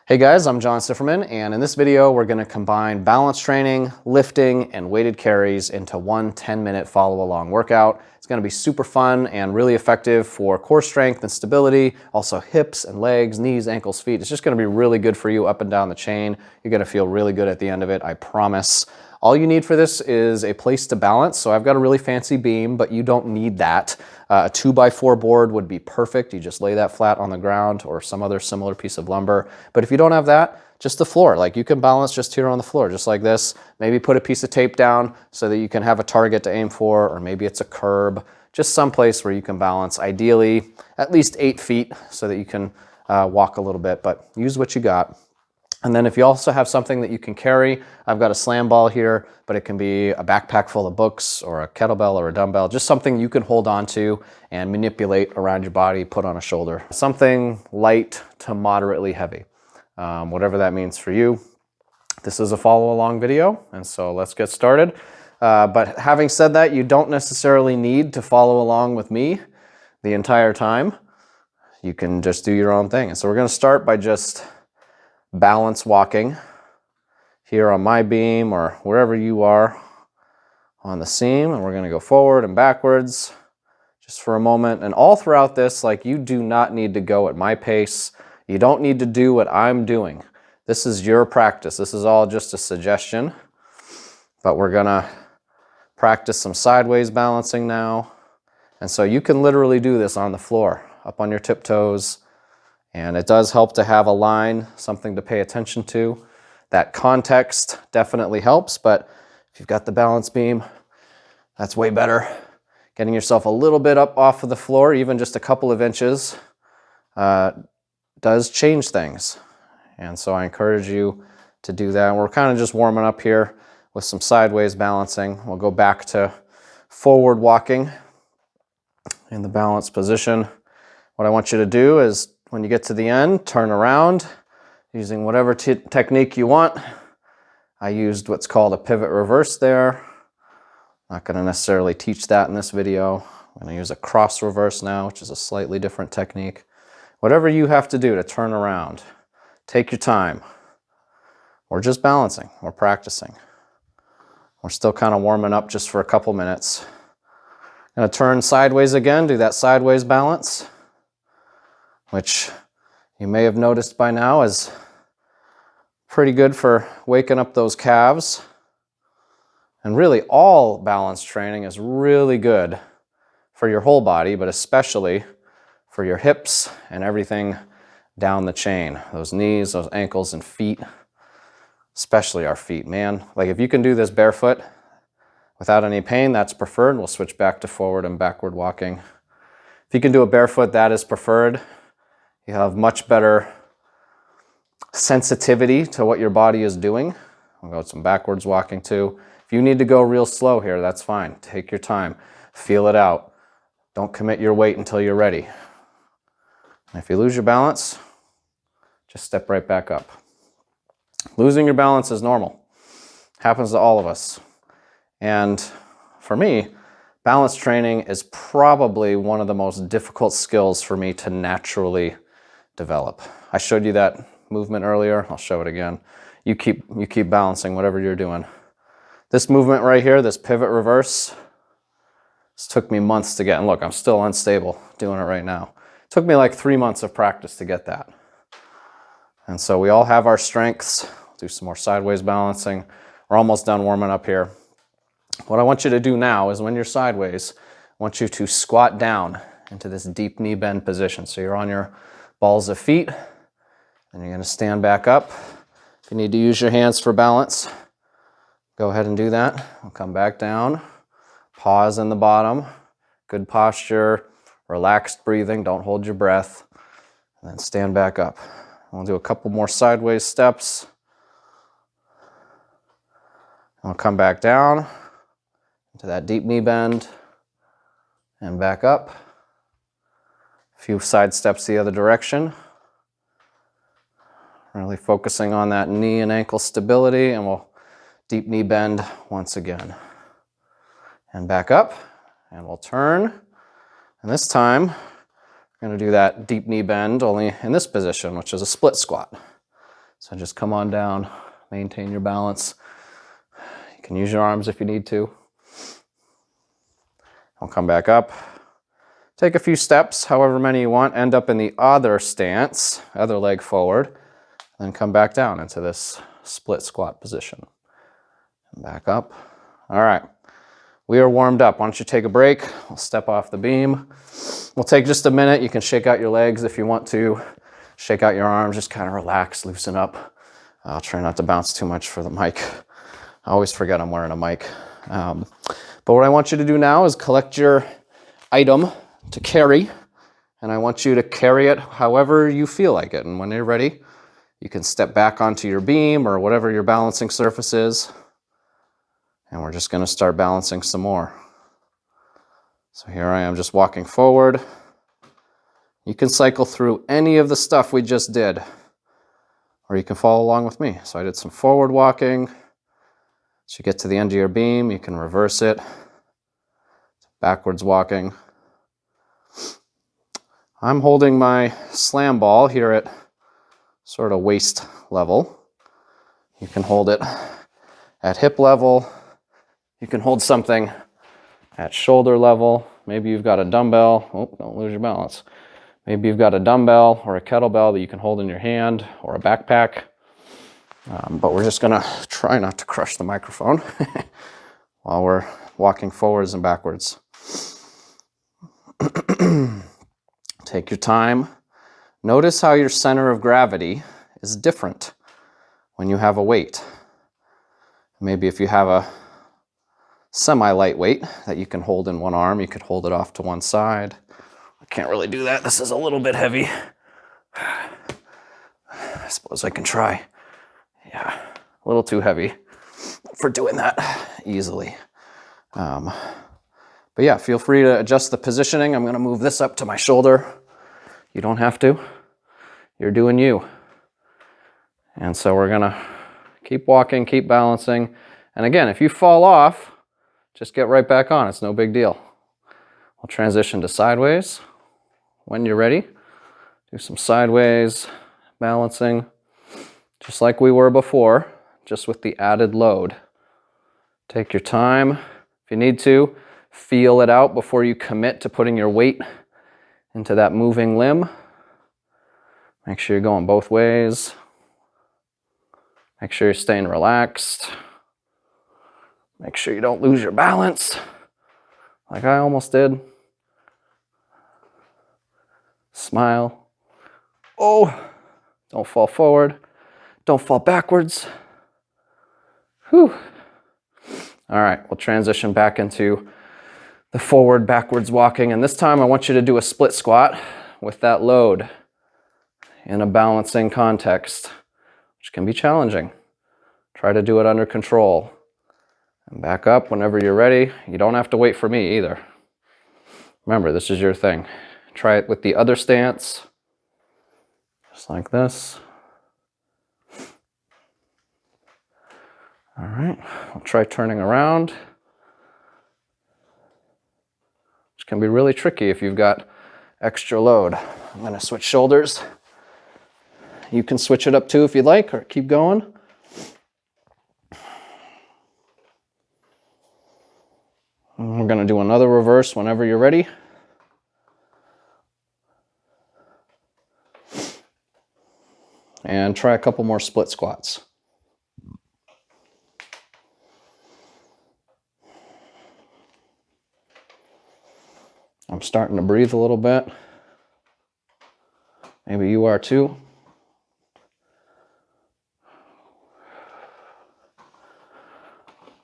Hey guys, I'm John Sifferman, and in this video we're going to combine balance training, lifting, and weighted carries into one 10-minute follow-along workout. It's going to be super fun and really effective for core strength and stability, also hips and legs, knees, ankles, feet. It's just going to be really good for you up and down the chain. You're going to feel really good at the end of it, I promise. All you need for this is a place to balance. So I've got a really fancy beam, but you don't need that. A 2x4 board would be perfect. You just lay that flat on the ground or some other similar piece of lumber. But if you don't have that, just the floor. Like you can balance just here on the floor, just like this. Maybe put a piece of tape down so that you can have a target to aim for, or maybe it's a curb, just some place where you can balance, ideally at least 8 feet so that you can walk a little bit, but use what you got. And then if you also have something that you can carry, I've got a slamball here, but it can be a backpack full of books or a kettlebell or a dumbbell, just something you can hold on to and manipulate around your body, put on a shoulder. Something light to moderately heavy, whatever that means for you. This is a follow along video, and so let's get started. But having said that, you don't necessarily need to follow along with me the entire time. You can just do your own thing. And so we're gonna start by just balance walking here on my beam or wherever you are on the seam, and we're going to go forward and backwards just for a moment. And all throughout this, like, you do not need to go at my pace. You don't need to do what I'm doing. This is your practice. This is all just a suggestion, but we're gonna practice some sideways balancing now. And so you can literally do this on the floor, up on your tiptoes. And it does help to have a line, something to pay attention to. That context definitely helps, but if you've got the balance beam, that's way better. Getting yourself a little bit up off of the floor, even just a couple of inches, does change things. And so I encourage you to do that. And we're kind of just warming up here with some sideways balancing. We'll go back to forward walking in the balanced position. What I want you to do is, when you get to the end, turn around using whatever technique you want. I used what's called a pivot reverse there. Not going to necessarily teach that in this video. I'm going to use a cross reverse now, which is a slightly different technique. Whatever you have to do to turn around, take your time. We're just balancing, we're practicing. We're still kind of warming up just for a couple minutes. I'm going to turn sideways again, do that sideways balance, which you may have noticed by now is pretty good for waking up those calves. And really, all balance training is really good for your whole body, but especially for your hips and everything down the chain. Those knees, those ankles and feet, especially our feet, man. Like, if you can do this barefoot without any pain, that's preferred. We'll switch back to forward and backward walking. If you can do it barefoot, that is preferred. You have much better sensitivity to what your body is doing. We'll go some backwards walking too. If you need to go real slow here, that's fine. Take your time. Feel it out. Don't commit your weight until you're ready. And if you lose your balance, just step right back up. Losing your balance is normal. Happens to all of us. And for me, balance training is probably one of the most difficult skills for me to naturally develop. I showed you that movement earlier. I'll show it again. You keep balancing whatever you're doing. This movement right here, this pivot reverse, this took me months to get. And look, I'm still unstable doing it right now. It took me like 3 months of practice to get that. And so we all have our strengths. Do some more sideways balancing. We're almost done warming up here. What I want you to do now is, when you're sideways, I want you to squat down into this deep knee bend position. So you're on your balls of feet, and you're going to stand back up. If you need to use your hands for balance, go ahead and do that. We'll come back down, pause in the bottom, good posture, relaxed breathing, don't hold your breath, and then stand back up. We'll do a couple more sideways steps. And we'll come back down into that deep knee bend and back up. A few side steps the other direction. Really focusing on that knee and ankle stability, and we'll deep knee bend once again. And back up, and we'll turn. And this time, we're going to do that deep knee bend only in this position, which is a split squat. So just come on down, maintain your balance. You can use your arms if you need to. I'll come back up. Take a few steps, however many you want, end up in the other stance, other leg forward, then come back down into this split squat position. And back up. All right, we are warmed up. Why don't you take a break? We'll step off the beam. We'll take just a minute. You can shake out your legs if you want to. Shake out your arms, just kind of relax, loosen up. I'll try not to bounce too much for the mic. I always forget I'm wearing a mic. But what I want you to do now is collect your item to carry, and I want you to carry it however you feel like it. And when you're ready, you can step back onto your beam or whatever your balancing surface is, and we're just going to start balancing some more. So here I am just walking forward. You can cycle through any of the stuff we just did, or you can follow along with me. So I did some forward walking. As you get to the end of your beam, you can reverse it. Backwards walking. I'm holding my slam ball here at sort of waist level. You can hold it at hip level. You can hold something at shoulder level. Maybe you've got a dumbbell. Oh, don't lose your balance. Maybe you've got a dumbbell or a kettlebell that you can hold in your hand, or a backpack. But we're just gonna try not to crush the microphone while we're walking forwards and backwards. Take your time. Notice how your center of gravity is different when you have a weight. Maybe if you have a semi-light weight that you can hold in one arm, you could hold it off to one side. I can't really do that. This is a little bit heavy. I suppose I can try. Yeah, a little too heavy for doing that easily. But yeah, feel free to adjust the positioning. I'm going to move this up to my shoulder. You don't have to. You're doing you. And so we're going to keep walking, keep balancing. And again, if you fall off, just get right back on. It's no big deal. We'll transition to sideways when you're ready. Do some sideways balancing, just like we were before, just with the added load. Take your time. If you need to, feel it out before you commit to putting your weight into that moving limb. Make sure you're going both ways. Make sure you're staying relaxed. Make sure you don't lose your balance, like I almost did. Smile. Oh, don't fall forward. Don't fall backwards. Whew. All right, we'll transition back into the forward backwards walking, and this time I want you to do a split squat with that load in a balancing context, which can be challenging. Try to do it under control. And back up whenever you're ready. You don't have to wait for me either. Remember, this is your thing. Try it with the other stance, just like this. All right, I'll try turning around. Which can be really tricky if you've got extra load. I'm going to switch shoulders. You can switch it up too if you'd like, or keep going. And we're going to do another reverse whenever you're ready. And try a couple more split squats. I'm starting to breathe a little bit. Maybe you are too.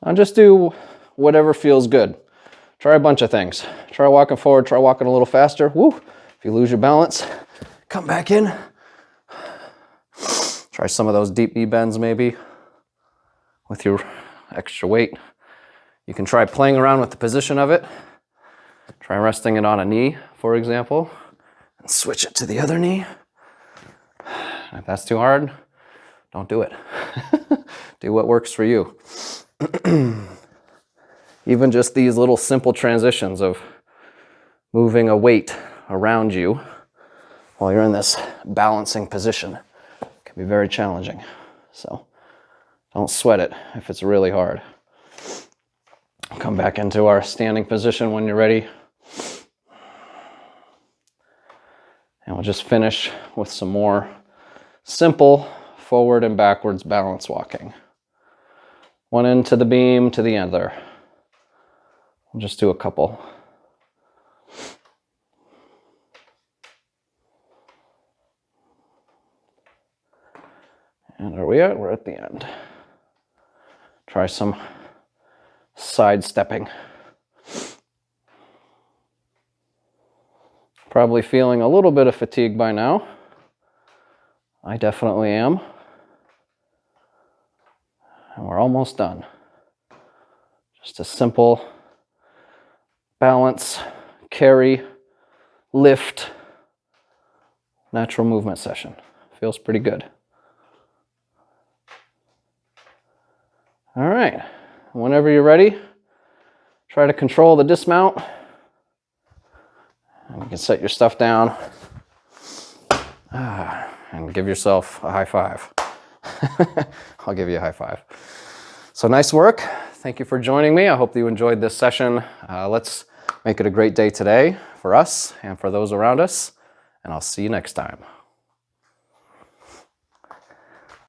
I'll just do whatever feels good. Try a bunch of things. Try walking forward, try walking a little faster. Woo! If you lose your balance, come back in. Try some of those deep knee bends maybe with your extra weight. You can try playing around with the position of it. Try resting it on a knee, for example, and switch it to the other knee. If that's too hard, don't do it. Do what works for you. Even just these little simple transitions of moving a weight around you while you're in this balancing position can be very challenging. So don't sweat it if it's really hard. Come back into our standing position when you're ready. And we'll just finish with some more simple forward and backwards balance walking. One end to the beam, to the other. We'll just do a couple. And are we at? We're at the end. Try some side stepping. Probably feeling a little bit of fatigue by now. I definitely am. And we're almost done. Just a simple balance, carry, lift, natural movement session. Feels pretty good. All right, whenever you're ready, try to control the dismount. And you can set your stuff down and give yourself a high five. I'll give you a high five. So nice work. Thank you for joining me. I hope that you enjoyed this session. Let's make it a great day today for us and for those around us, and I'll see you next time.